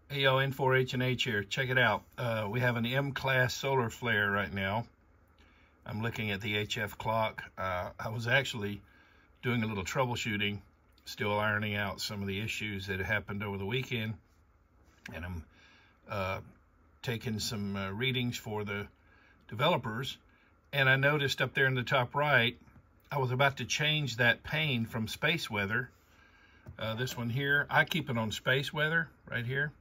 Hey y'all, N4H&H here. Check it out. We have an M-class solar flare right now. I'm looking at the HF clock. I was actually doing a little troubleshooting, still ironing out some of the issues that happened over the weekend. And I'm taking some readings for the developers. And I noticed up there in the top right, I was about to change that pane from space weather. This one here, I keep it on space weather right here.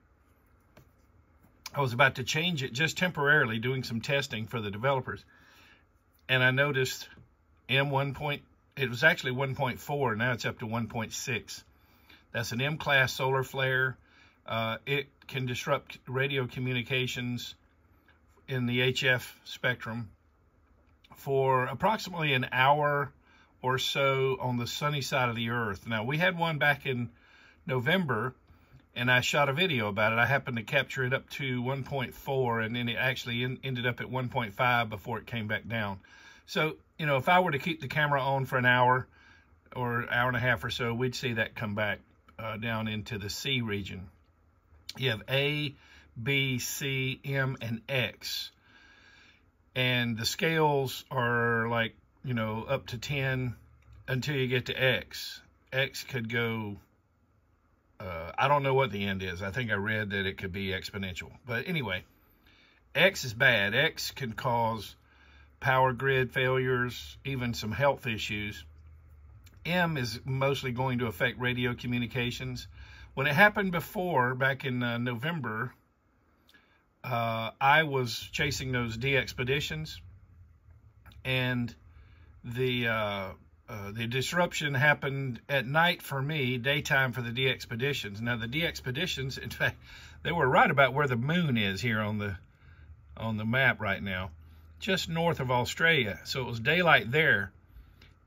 I was about to change it just temporarily, doing some testing for the developers. And I noticed M1. It was actually 1.4, now it's up to 1.6. That's an M-class solar flare. It can disrupt radio communications in the HF spectrum for approximately an hour or so on the sunny side of the Earth. Now, we had one back in November, and I shot a video about it. I happened to capture it up to 1.4, and then it actually ended up at 1.5 before it came back down. So, you know, if I were to keep the camera on for an hour or hour and a half or so, we'd see that come back down into the C region. You have A, B, C, M, and X. And the scales are like, you know, up to 10 until you get to X. X could go... I don't know what the end is. I think I read that it could be exponential. But anyway, X is bad. X can cause power grid failures, even some health issues. M is mostly going to affect radio communications. When it happened before, back in November, I was chasing those dxpeditions, and the disruption happened at night for me, daytime for the dxpeditions. Now, the dxpeditions, in fact, they were right about where the moon is here on the map right now, just north of Australia. So it was daylight there,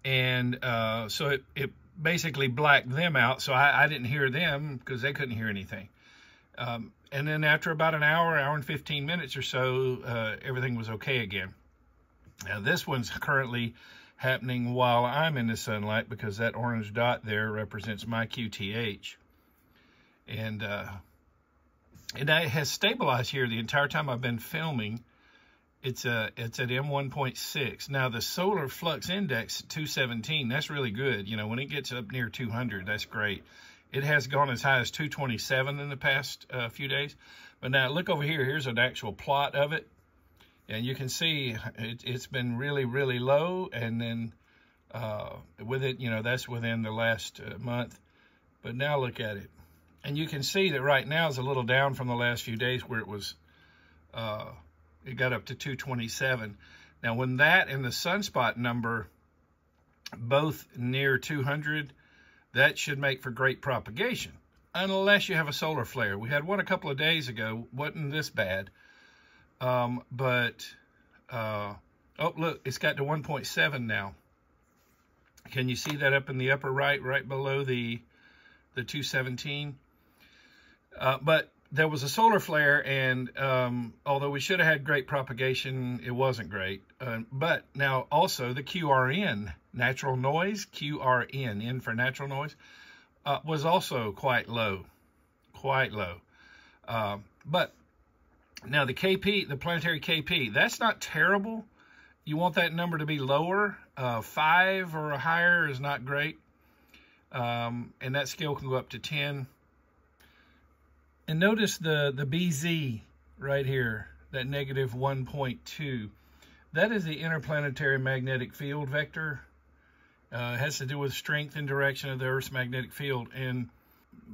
and so it basically blacked them out, so I didn't hear them because they couldn't hear anything. And then after about an hour and 15 minutes or so, everything was okay again. Now, this one's currently happening while I'm in the sunlight, because that orange dot there represents my QTH. And it has stabilized here the entire time I've been filming. It's at M1.6. Now, the solar flux index, 217, that's really good. You know, when it gets up near 200, that's great. It has gone as high as 227 in the past few days. But now, look over here. Here's an actual plot of it. And you can see it's been really, really low. And then with it, you know, that's within the last month. But now look at it. And you can see that right now is a little down from the last few days where it was, it got up to 227. Now, when that and the sunspot number both near 200, that should make for great propagation, unless you have a solar flare. We had one a couple of days ago, wasn't this bad. Oh, look, it's got to 1.7 now. Can you see that up in the upper right below the 217? But there was a solar flare, and although we should have had great propagation, it wasn't great. But now also the QRN, natural noise, QRN, N for natural noise, was also quite low. But now the KP, the planetary KP, that's not terrible. You want that number to be lower. 5 or higher is not great. And that scale can go up to 10. And notice the BZ right here, that negative 1.2. That is the interplanetary magnetic field vector. It has to do with strength and direction of the Earth's magnetic field. And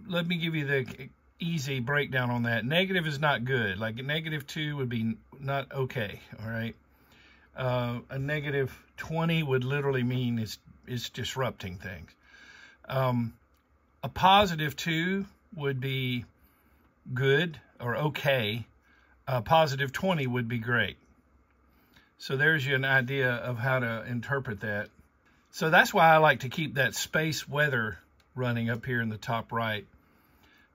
let me give you the easy breakdown on that. Negative is not good. Like a -2 would be not okay, all right? A -20 would literally mean it's disrupting things. A +2 would be good or okay. A +20 would be great. So there's you an idea of how to interpret that. So that's why I like to keep that space weather running up here in the top right.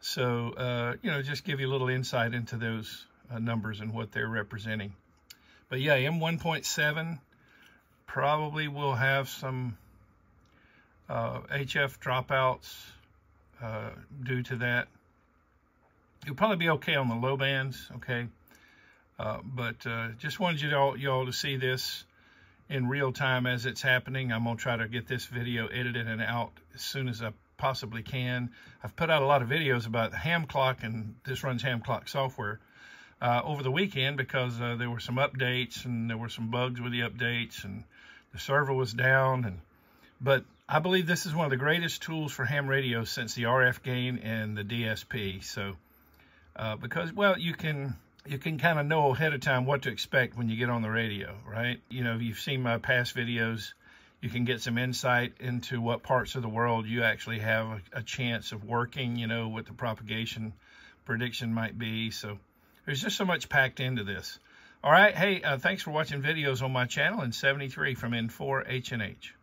So, you know, just give you a little insight into those numbers and what they're representing. But yeah, M1.7 probably will have some HF dropouts due to that. You'll probably be okay on the low bands, okay? But just wanted you all to see this in real time as it's happening. I'm gonna try to get this video edited and out as soon as I possibly can. I've put out a lot of videos about the ham clock, and this runs ham clock software over the weekend because there were some updates and there were some bugs with the updates and the server was down. But I believe this is one of the greatest tools for ham radios since the RF gain and the DSP. So because, well, you can kind of know ahead of time what to expect when you get on the radio, right? You know, if you've seen my past videos, you can get some insight into what parts of the world you actually have a chance of working, you know, what the propagation prediction might be. So there's just so much packed into this. All right, hey, thanks for watching videos on my channel in 73 from N4H&H.